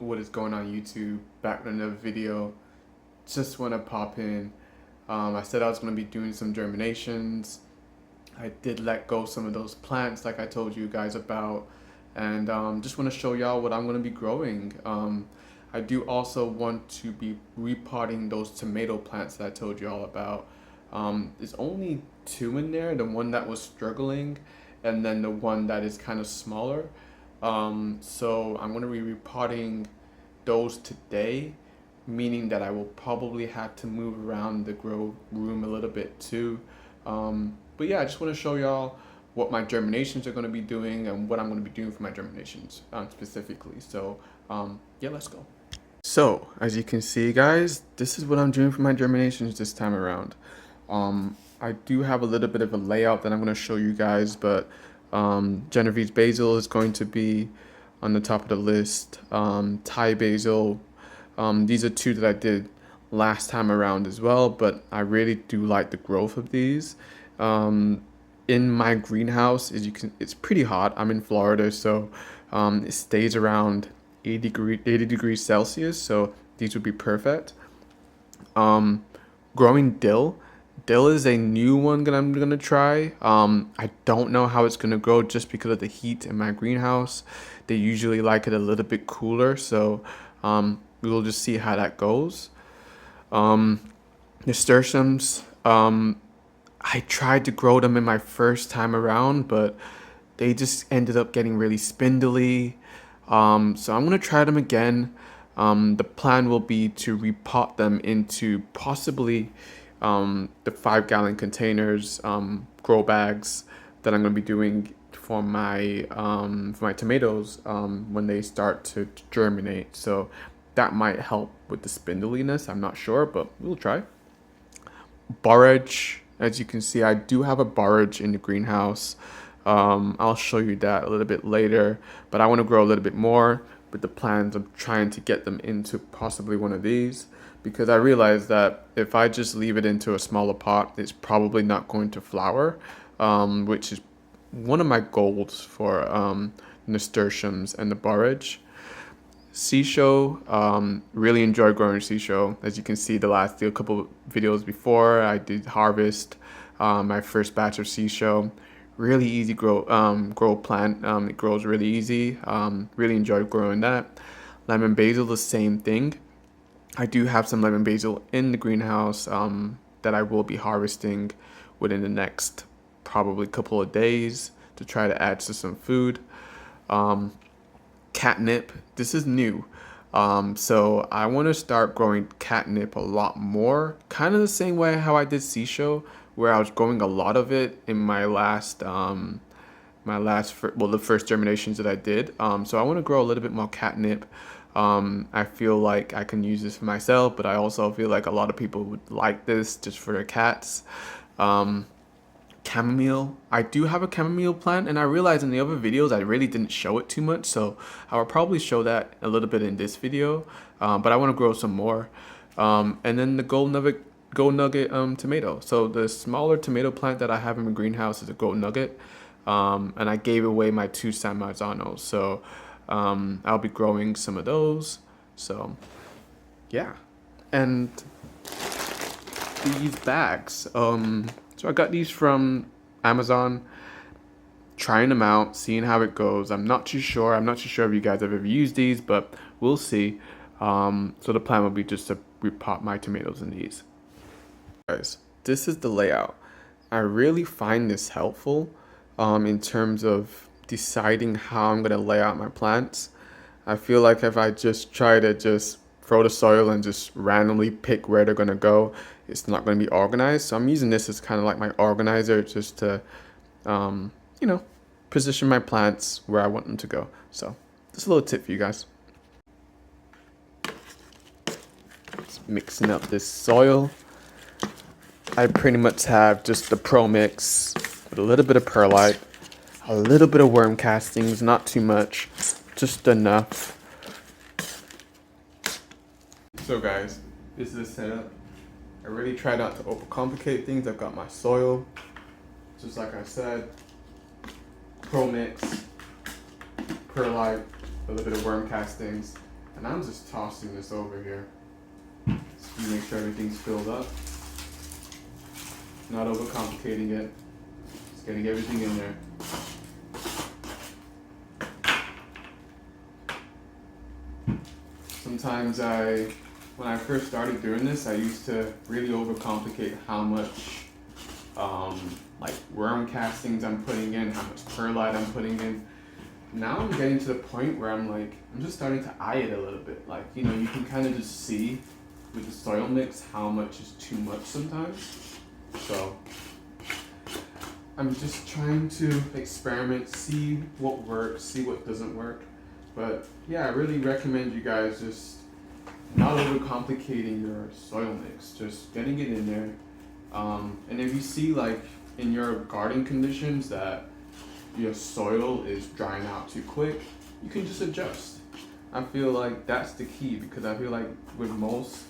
what is going on YouTube? Back with another video. Just want to pop in. I said I was going to be doing some germinations. I did let go some of those plants like I told you guys about, and just want to show y'all what I'm going to be growing. I do also want to be repotting those tomato plants that I told you all about. There's only two in there, the one that was struggling and then the one that is kind of smaller. So I'm going to be repotting those today, meaning that I will probably have to move around the grow room a little bit too. But yeah, I just want to show y'all what my germinations are going to be doing and what I'm going to be doing for my germinations specifically. So yeah, let's go. So as you can see, guys, this is what I'm doing for my germinations this time around. I do have a little bit of a layout that I'm going to show you guys, but Genovese basil is going to be on the top of the list. Thai basil, these are two that I did last time around as well, but I really do like the growth of these. In my greenhouse, as you can, it's pretty hot. I'm in Florida, so it stays around 80 degrees Celsius, so these would be perfect. Growing dill. Dill is a new one that I'm gonna try. I don't know how it's gonna grow just because of the heat in my greenhouse. They usually like it a little bit cooler, so we'll just see how that goes. Nasturtiums. I tried to grow them in my first time around, but they just ended up getting really spindly. So I'm gonna try them again. The plan will be to repot them into possibly the 5-gallon containers, grow bags that I'm gonna be doing for my tomatoes when they start to germinate. So that might help with the spindliness. I'm not sure, but we'll try. Borage, as you can see, I do have a borage in the greenhouse. I'll show you that a little bit later, but I want to grow a little bit more with the plans of trying to get them into possibly one of these, because I realize that if I just leave it into a smaller pot, it's probably not going to flower, which is one of my goals for nasturtiums and the borage. Seashow, really enjoy growing seashow. As you can see, a couple videos before, I did harvest my first batch of seashow. Really easy grow plant. It grows really easy. Really enjoy growing that. Lemon basil, the same thing. I do have some lemon basil in the greenhouse that I will be harvesting within the next probably couple of days to try to add to some food. Catnip, this is new. So I want to start growing catnip a lot more, kind of the same way how I did seashow, where I was growing a lot of it in the first germinations that I did. So I want to grow a little bit more catnip. I feel like I can use this for myself, but I also feel like a lot of people would like this just for their cats. Chamomile. I do have a chamomile plant, and I realized in the other videos I really didn't show it too much, so I will probably show that a little bit in this video, but I want to grow some more. And then the gold nugget tomato. So the smaller tomato plant that I have in my greenhouse is a gold nugget, and I gave away my 2 San Marzanos, so I'll be growing some of those. So yeah, and these bags. So I got these from Amazon, trying them out, seeing how it goes. I'm not too sure if you guys have ever used these, but we'll see. So the plan will be just to repot my tomatoes in these. Guys, this is the layout. I really find this helpful in terms of deciding how I'm gonna lay out my plants. I feel like if I just try to just throw the soil and just randomly pick where they're gonna go, it's not gonna be organized. So I'm using this as kind of like my organizer, just to, position my plants where I want them to go. So just a little tip for you guys. Just mixing up this soil. I pretty much have just the Pro Mix with a little bit of perlite, a little bit of worm castings, not too much, just enough. So guys, this is the setup. I really try not to overcomplicate things. I've got my soil, just like I said, Pro Mix, perlite, a little bit of worm castings, And I'm just tossing this over here. Just to make sure everything's filled up. Not overcomplicating it. Just getting everything in there. Sometimes when I first started doing this, I used to really overcomplicate how much like worm castings I'm putting in, how much perlite I'm putting in. Now I'm getting to the point where I'm just starting to eye it a little bit. Like, you know, you can kind of just see with the soil mix how much is too much sometimes. So I'm just trying to experiment, see what works, see what doesn't work. But yeah, I really recommend you guys just not overcomplicating your soil mix, just getting it in there. And if you see like in your garden conditions that your soil is drying out too quick, you can just adjust. I feel like that's the key, because I feel like with most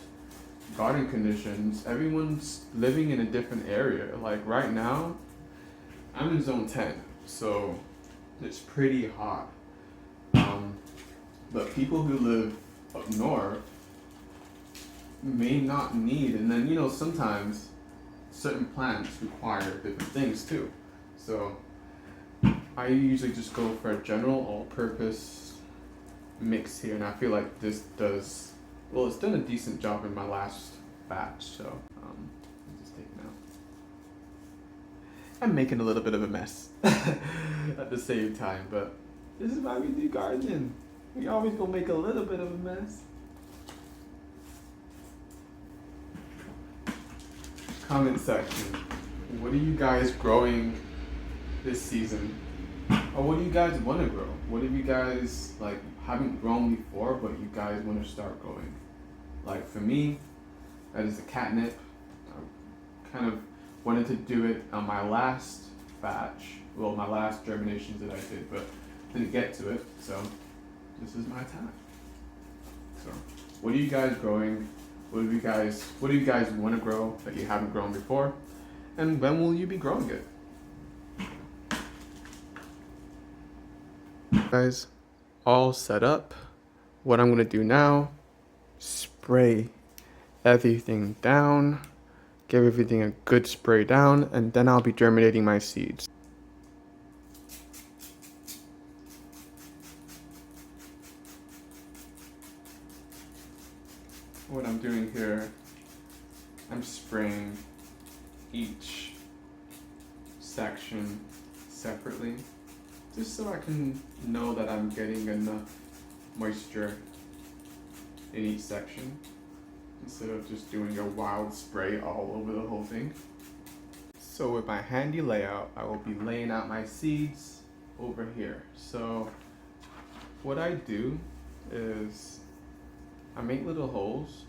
garden conditions, everyone's living in a different area. Like right now, I'm in zone 10, so it's pretty hot. But people who live up north may not need, and then, you know, sometimes certain plants require different things too. So I usually just go for a general all-purpose mix here, and I feel like this does, well, it's done a decent job in my last batch, so I'll just take it out. I'm making a little bit of a mess at the same time, but this is why we do gardening. We always gonna make a little bit of a mess. Comment section. What are you guys growing this season? Or what do you guys want to grow? What have you guys like haven't grown before but you guys want to start growing? Like for me, that is the catnip. I kind of wanted to do it on my last batch. Well, my last germinations that I did, but didn't get to it. So this is my time. So what are you guys growing? What do you guys want to grow that you haven't grown before? And when will you be growing it? Guys, all set up. What I'm gonna do now, spray everything down, give everything a good spray down, and then I'll be germinating my seeds. What I'm doing here, I'm spraying each section separately, just so I can know that I'm getting enough moisture in each section, instead of just doing a wild spray all over the whole thing. So with my handy layout, I will be laying out my seeds over here. So what I do is I make little holes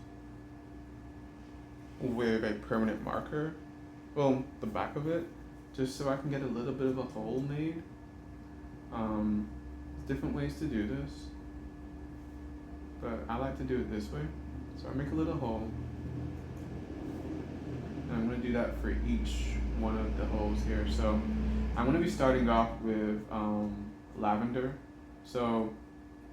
with a permanent marker, well, the back of it, just so I can get a little bit of a hole made. Different ways to do this, but I like to do it this way. So I make a little hole, and I'm going to do that for each one of the holes here. So I'm going to be starting off with lavender. So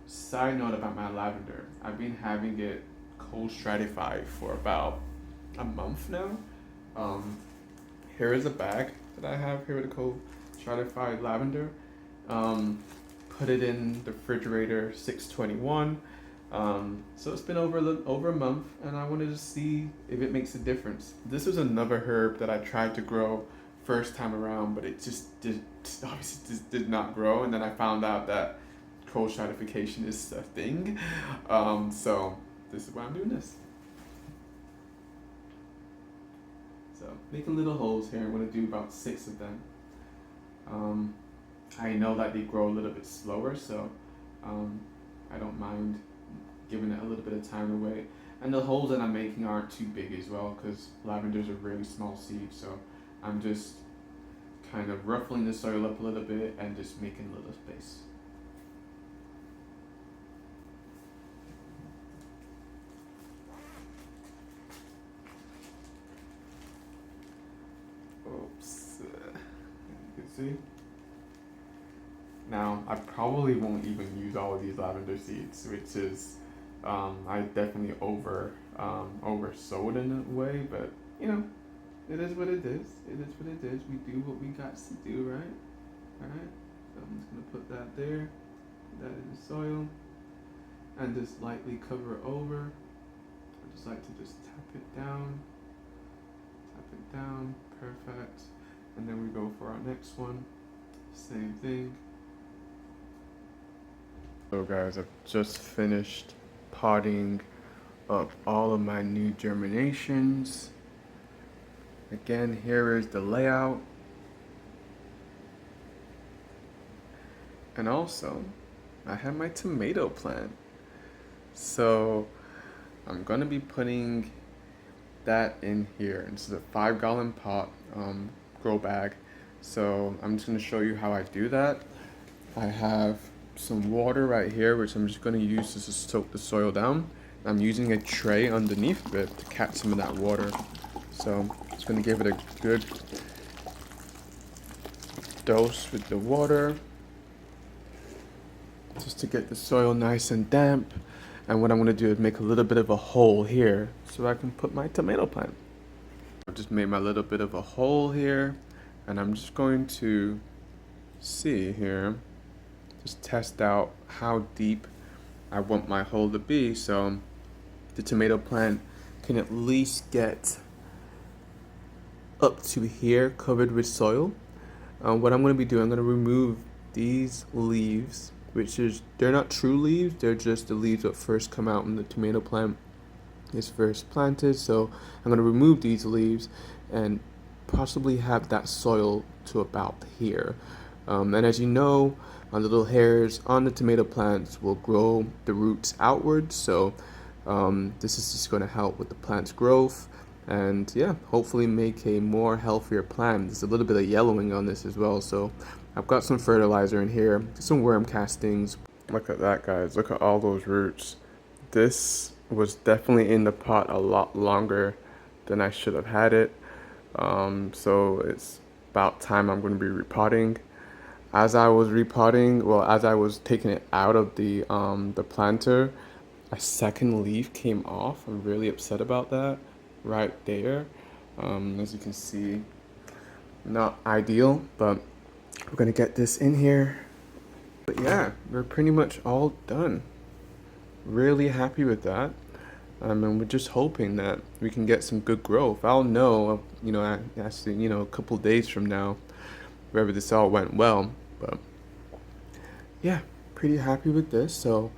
side note about my lavender, I've been having it cold stratified for about a month now. Here is a bag that I have here with the cold stratified lavender. Put it in the refrigerator 621. So it's been over a month, and I wanted to see if it makes a difference. This was another herb that I tried to grow first time around, but it obviously just did not grow. And then I found out that cold stratification is a thing. So this is why I'm doing this. So making little holes here. I'm gonna do about 6 of them. I know that they grow a little bit slower, so I don't mind giving it a little bit of time away. And the holes that I'm making aren't too big as well, because lavender's a really small seed, so I'm just kind of ruffling the soil up a little bit and just making a little space. Oops. You can see. Now, I probably won't even use all of these lavender seeds, which is I definitely oversold in a way, but you know, it is what it is. It is what it is. We do what we got to do, right? All right. So I'm just gonna put that there, put that in the soil, and just lightly cover over. I just like to just tap it down, perfect. And then we go for our next one, same thing. So guys, I've just finished potting up all of my new germinations. Again, here is the layout. And also, I have my tomato plant. So I'm gonna be putting that in here. This is a 5-gallon pot, grow bag. So I'm just gonna show you how I do that. I have some water right here, which I'm just gonna use to soak the soil down. I'm using a tray underneath it to catch some of that water. So I'm just gonna give it a good dose with the water, just to get the soil nice and damp. And what I'm gonna do is make a little bit of a hole here so I can put my tomato plant. I've just made my little bit of a hole here, and I'm just going to see here, just test out how deep I want my hole to be so the tomato plant can at least get up to here covered with soil. What I'm going to be doing, I'm going to remove these leaves, they're not true leaves, they're just the leaves that first come out when the tomato plant is first planted. So I'm going to remove these leaves and possibly have that soil to about here. And as you know, the little hairs on the tomato plants will grow the roots outwards. So this is just going to help with the plant's growth and yeah, hopefully make a more healthier plant. There's a little bit of yellowing on this as well. So I've got some fertilizer in here, some worm castings. Look at that, guys. Look at all those roots. This was definitely in the pot a lot longer than I should have had it. So it's about time I'm going to be repotting. As I was repotting, as I was taking it out of the planter, a second leaf came off. I'm really upset about that right there. As you can see, not ideal, but we're gonna get this in here. But yeah, we're pretty much all done. Really happy with that. And we're just hoping that we can get some good growth. I'll know, actually, a couple days from now, whether this all went well. But yeah, pretty happy with this. So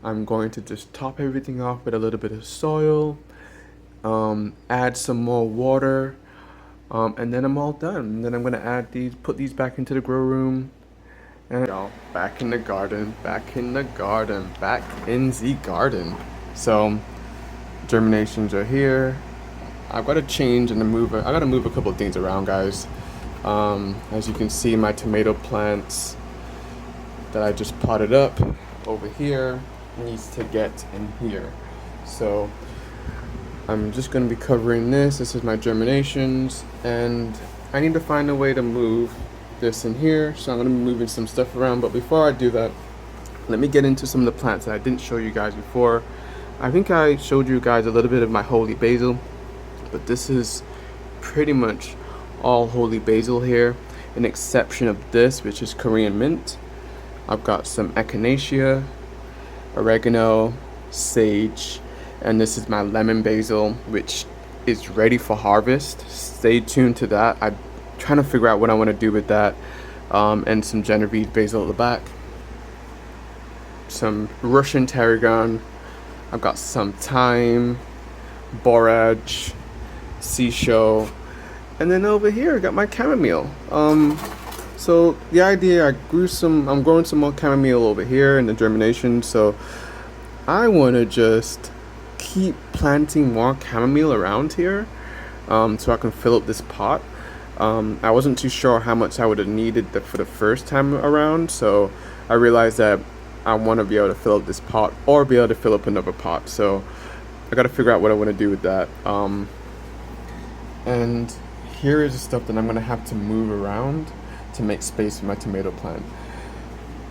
I'm going to just top everything off with a little bit of soil, add some more water, and then I'm all done. And then I'm gonna put these back into the grow room. And y'all, back in the garden. So germinations are here. I've got to change and move. I got to move a couple of things around, guys. As you can see, my tomato plants that I just potted up over here needs to get in here. So I'm just going to be covering this. This is my germinations, and I need to find a way to move this in here. So I'm going to be moving some stuff around. But before I do that, let me get into some of the plants that I didn't show you guys before. I think I showed you guys a little bit of my holy basil, but this is pretty much all holy basil here, an exception of this, which is Korean mint. I've got some echinacea, oregano, sage, and this is my lemon basil, which is ready for harvest. Stay tuned to that. I'm trying to figure out what I want to do with that. And some Genovese basil at the back, some Russian tarragon. I've got some thyme, borage, seashell, and then over here I got my chamomile. So the idea, I'm growing some more chamomile over here in the germination. So I want to just keep planting more chamomile around here, so I can fill up this pot. I wasn't too sure how much I would have needed for the first time around, so I realized that I want to be able to fill up this pot or be able to fill up another pot. So I got to figure out what I want to do with that. And here is the stuff that I'm going to have to move around to make space for my tomato plant.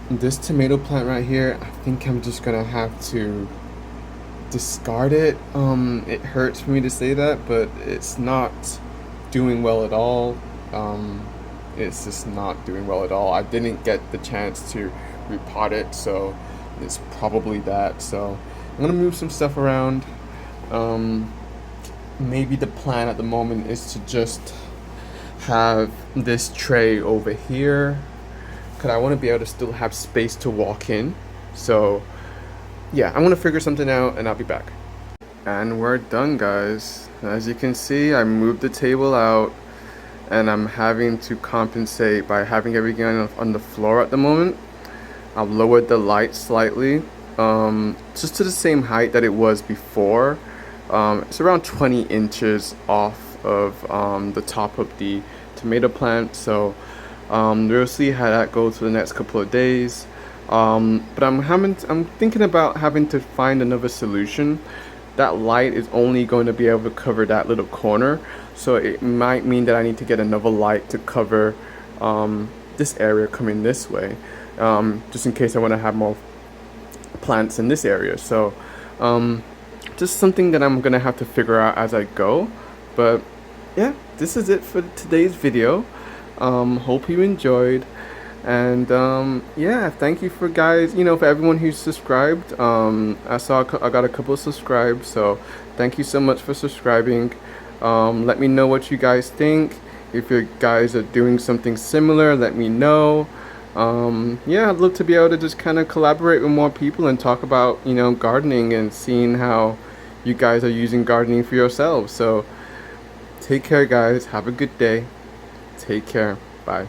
This tomato plant right here, I think I'm just going to have to discard it. It hurts for me to say that, but it's not doing well at all. It's just not doing well at all. I didn't get the chance to repot it, so it's probably that. So I'm gonna move some stuff around. Maybe the plan at the moment is to just have this tray over here, because I want to be able to still have space to walk in. So yeah, I'm gonna figure something out and I'll be back. And we're done, guys. As you can see, I moved the table out, and I'm having to compensate by having everything on the floor at the moment. I've lowered the light slightly, just to the same height that it was before. It's around 20 inches off of the top of the tomato plant, so we'll see how that goes for the next couple of days. But I'm thinking about having to find another solution. That light is only going to be able to cover that little corner, so it might mean that I need to get another light to cover this area coming this way, just in case I want to have more plants in this area. So just something that I'm gonna have to figure out as I go. But yeah, this is it for today's video. Hope you enjoyed, and yeah, thank you for guys, for everyone who's subscribed. I got a couple of subscribes, so thank you so much for subscribing. Let me know what you guys think. If you guys are doing something similar, let me know. Yeah, I'd love to be able to just kind of collaborate with more people and talk about, gardening, and seeing how you guys are using gardening for yourselves. So take care, guys. Have a good day. Take care. Bye.